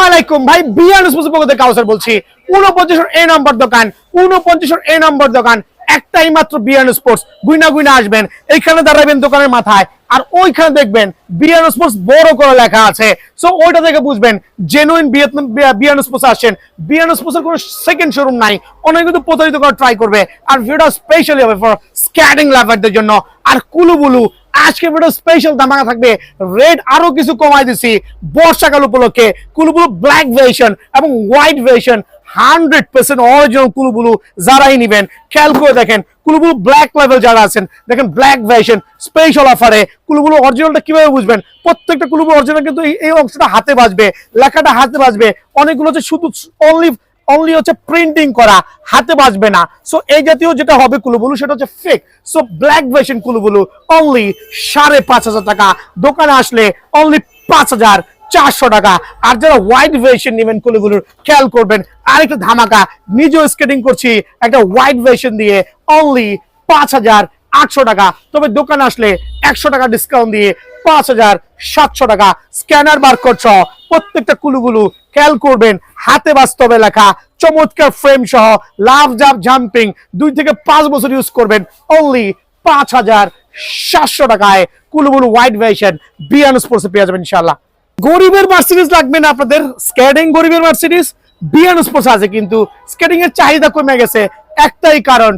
আলাইকুম ভাই, বিয়ান স্পোর্টস পক্ষ থেকে কাউসার বলছি। 49 এ নম্বর দোকান, 49 এ নম্বর দোকান, একটাই মাত্র বিয়ান স্পোর্টস। গুইনা গুইনা আসবেন, এইখানে দাঁড়াবেন দোকানের মাথায়, আর ওইখানে দেখবেন বিয়ান স্পোর্টস বড় করে লেখা আছে। সো ওইটা থেকে বুঝবেন জেনুইন বিয়ান স্পোর্টস আসেন। বিয়ান স্পোর্টস এর কোনো সেকেন্ড শোরুম নাই, অনেক কিন্তু প্রতারিত করার ট্রাই করবে। আর ভিডিওটা স্পেশালি হবে ফর স্ক্যাটিং লাভারদের জন্য। আর কুলুবুলু আজকে ভিডিও স্পেশাল ধামাকা থাকবে, রেট আরো কিছু কমাই দিছি বর্ষাকাল উপলক্ষে। কুলুবুলু ব্ল্যাক ভার্সন এবং হোয়াইট ভার্সন 100% অরিজিনাল কুলুবুলু যারাই নেবেন খেয়াল করে দেখেন। কুলুবুলু ব্ল্যাক লেভেল যারা আছেন দেখেন, ব্ল্যাক ভার্সন স্পেশাল অফারে। কুলুবুলু অরিজিনালটা কিভাবে বুঝবেন? প্রত্যেকটা কুলুবুলু অরিজিনাল কিন্তু এই অংশটা হাতে বাজবে, লেখাটা হাতে বাজবে। অনেকগুলো হচ্ছে শুধু অনলি হচ্ছে প্রিন্টিং করা, হাতে বাজবে না। সো এই জাতীয় যেটা হবে কুলুবুলু সেটা হচ্ছে ফেক। সো ব্ল্যাক ভার্সন কুলুবুলু অনলি 5,500 টাকা, দোকানে আসলে অনলি 5,400 টাকা। আর যারা হোয়াইট ভার্সন নেবেন কুলুবুলুর খেয়াল করবেন আরেকটা ধামাকা, নিজেও স্কেটিং করছি একটা হোয়াইট ভার্সন দিয়ে অনলি 5,800 টাকা। তবে দোকানে আসলে 100 টাকা ডিসকাউন্ট দিয়ে 5,700 টাকা। স্ক্যানার বারকোড সহ প্রত্যেকটা কুলুবুলু খেয়াল করবেন হাতে বাস্তবে লেখা, চমৎকার ফ্রেম সহ, লাভ জাম্প জাম্পিং 2 থেকে 5 বছর ইউজ করবেন অনলি 5,700 টাকায়। কুলুবুলু হোয়াইট ভার্সন বিয়ান স্পোর্টসে পেয়ে যাবেন ইনশাআল্লাহ। গরিবের মার্সিডিজ লাগবে না আপনাদের, স্কেটিং গরিবের মার্সিডিজ বিয়ান স্পোর্টস আছে, কিন্তু স্কেটিং এর চাহিদা কমে গেছে একটাই কারণ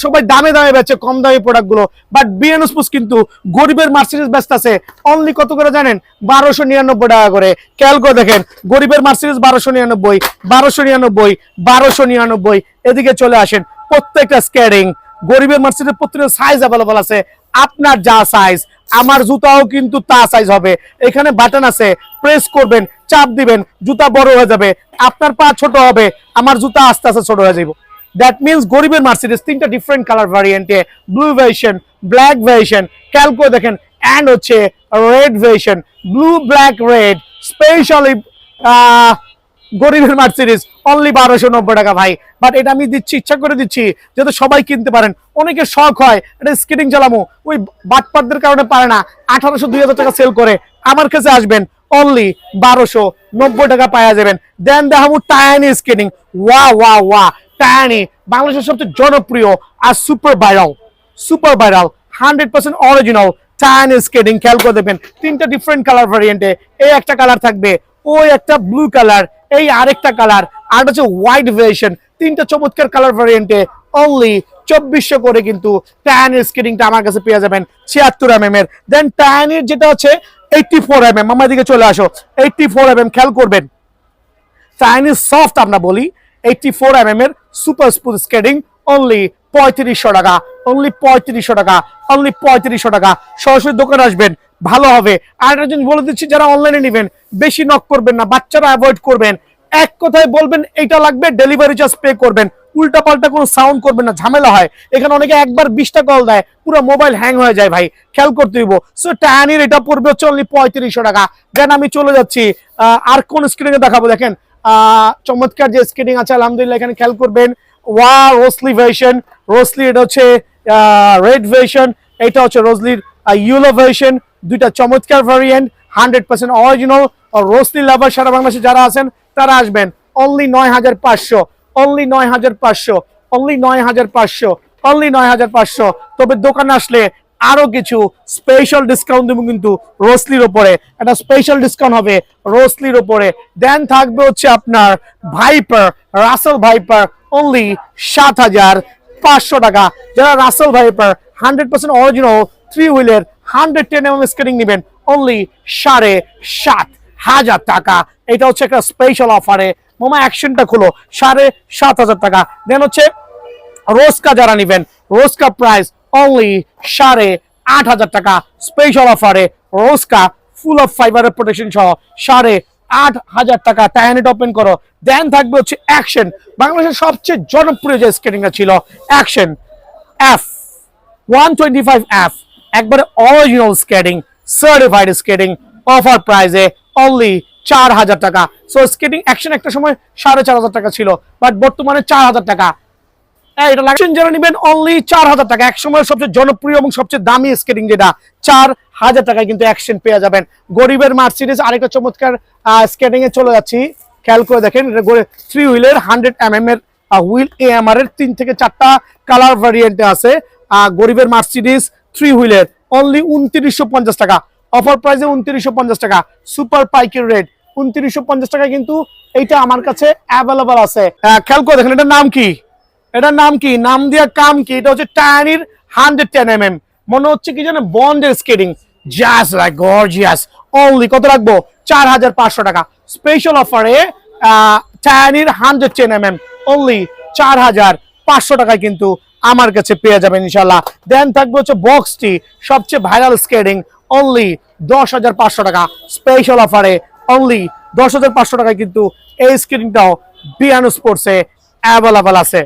সবাই দামে দামে বেচে কম দামি প্রোডাক্ট গুলো। বাট বিয়ান স্পোর্টস কিন্তু গরিবের মার্সিডিজ ব্যস্ত আছে অনলি কত করে জানেন? 1299 টাকা করে। খেয়াল করে দেখেন, গরিবের মার্সিডিজ 1299, 1299, 1299। এদিকে চলে আসেন, প্রত্যেকটা স্কেটিং গরিবের মার্সিডিজ প্রত্যেকটা সাইজ অ্যাভেলেবল আছে। আপনার যা সাইজ, আমার জুতাও কিন্তু তা সাইজ হবে। এখানে বাটন আছে, প্রেস করবেন, চাপ দিবেন, জুতা বড় হয়ে যাবে। আপনার পা ছোট হবে, আমার জুতা আস্তে আস্তে ছোট হয়ে যাবে। দ্যাট মিনস গরিবের মার্সিডিজ 3টা ডিফারেন্ট কালার ভ্যারিয়েন্টে, ব্লু ভার্সন, ব্ল্যাক ভার্সন, খেয়াল করে দেখেন, এন্ড হচ্ছে red version, blue black red. Specially গরিবের মার্সিডিজ অনলি 1290 টাকা ভাই। বাট এটা আমি দিচ্ছি, ইচ্ছা করে দিচ্ছি যাতে সবাই কিনতে পারেন। অনেকের শখ হয় এটা স্কেটিং চালামো, ওই বাটপারদের কারণে পারে না, 1800-2000 টাকা সেল করে। আমার কাছে আসবেন অনলি 1290 টাকা পাওয়া যাবেন। দেন দেখাবো টায়ানি স্কেটিং। ওয়া ওয়া ওয়া, টায়ানি বাংলাদেশের সবচেয়ে জনপ্রিয় আর সুপার ভাইরাল 100% অরিজিনাল টায়ানি স্কেটিং। খেয়াল করে দেখবেন 3টা ডিফারেন্ট কালার ভ্যারিয়েন্টে। এই একটা কালার থাকবে, ওই একটা ব্লু কালার, এই আরেকটা কালার, আর হচ্ছে হোয়াইট ভার্সন। 3টা চমৎকার কালার ভ্যারিয়েন্টে অনলি 2400 করে কিন্তু টায়ানির স্কেটিংটা আমার কাছে পেয়ে যাবেন 76 mm এর। দেন টায়ানির যেটা হচ্ছে 84 mm, আমার দিকে চলে আসো, 84 mm। খেয়াল করবেন টায়ানির সফট আমরা বলি, 84 mm এর সুপার স্মুথ স্কেটিং অনলি 3500 টাকা, অনলি 3500 টাকা, অনলি 3500 টাকা। সরাসরি দোকানে আসবেন, ভালো হবে। আর একটা জিনিস বলে দিচ্ছি, যারা অনলাইনে নেবেন বেশি নক করবেন না, বাচ্চারা অ্যাভয়েড করবেন। এক কথায় বলবেন এইটা লাগবে, ডেলিভারি চার্জ পে করবেন। উল্টা পাল্টা কোনো সাউন্ড করবেন না, ঝামেলা হয়। এখানে অনেকে একবার 20টা কল দেয়, পুরো মোবাইল হ্যাং হয়ে যায় ভাই, খেয়াল করতে হইব। সো টায়ানির এটা পড়বে হচ্ছে অনলি 3500 টাকা। দেন আমি চলে যাচ্ছি আর কোন স্ক্রিনে দেখাবো। দেখেন চমৎকার যে স্কেটিং আছে আলহামদুলিল্লাহ, এখানে খেয়াল করবেন। ওয়া রোসলি ভার্সন, রোসলি এটা হচ্ছে রেড ভার্সন, এটা হচ্ছে রোজলির ইয়েলো ভার্সন। 2টা চমৎকার ভ্যারিয়েন্ট, 100% অরিজিনাল। রোসলি লাভার সারা বাংলাদেশে যারা আছেন তারা আসবেন অনলি 9500, অনলি 9500, অনলি 9500, অনলি 9500। তবে দোকানে আসলে আরো কিছু স্পেশাল ডিসকাউন্ট দেবো কিন্তু রোসলির উপরে, একটা স্পেশাল ডিসকাউন্ট হবে রোসলির উপরে। দেন থাকবে হচ্ছে আপনার ভাইপার, রাসেল ভাইপার অনলি 7500 টাকা। যারা রাসেল ভাইপার 100% অরিজিনাল 3 হুইলের 110 mm স্কেটিং নেবেন অনলি 7500 টাকা। এটা হচ্ছে একটা স্পেশাল অফারে। মামা অ্যাকশনটা খুলো, 7500 টাকা। দেন হচ্ছে রোজকা যারা নেবেন, রোজকা প্রাইস অনলি 8500 টাকা, স্পেশাল অফারে। রোজকা ফুল অফ ফাইবারের প্রোটেকশন সহ 8500 টাকা। টায়ানিট ওপেন করো। দেন থাকবে হচ্ছে অ্যাকশন, বাংলাদেশের সবচেয়ে জনপ্রিয় যে স্কেটিংটা ছিল অ্যাকশন এফ 125F, একবারে original skating, certified skating, offer প্রাইসে অনলি 4000 টাকা। সো স্কেটিং অ্যাকশন একটা সময় 4500 টাকা ছিল, বাট বর্তমানে 4000 টাকা। এটা লাগছেন যারা নেবেন অনলি 4000 টাকা। এক সময় সবচেয়ে জনপ্রিয় এবং সবচেয়ে দামি স্কেটিং যেটা 4000 টাকায় কিন্তু অ্যাকশন পেয়ে যাবেন। গরিবের মার্সিডিজ আরেকটা চমৎকার স্কেটিং এ চলে যাচ্ছি। খেয়াল করে দেখেন, এটা করে 3 হুইলের 100 mm এর হুইল, AMR এর 3 থেকে 4টা কালার ভ্যারিয়েন্টে আছে। গরিবের মার্সিডিজ 3 হুইলের অনলি 2950 টাকা, অফার প্রাইসে 2950 টাকা, সুপার পাইকের রেট 2950 টাকা কিন্তু এইটা আমার কাছে অ্যাভেলেবল আছে। খেয়াল করে দেখেন এটার নাম কি, এটার নাম কি, নাম দিয়া কাম কি, এটা হচ্ছে টায়ানির 110 mm, মনে হচ্ছে কি জানেন বন্ডের skating, just like gorgeous. Only কত রাখবো, 4500 টাকা স্পেশাল অফারে। টায়ানির 110 mm অনলি 4500 টাকায় কিন্তু আমার কাছে পেয়ে যাবেন ইনশাল্লাহ। দেন থাকবে হচ্ছে বক্সটি, সবচেয়ে ভাইরাল স্কেটিং, অনলি 10500 টাকা স্পেশাল অফারে, অনলি 10500 টাকায় কিন্তু এই স্কেটিংটাও বিয়ানো স্পোর্টসে অ্যাভেলেবল আছে।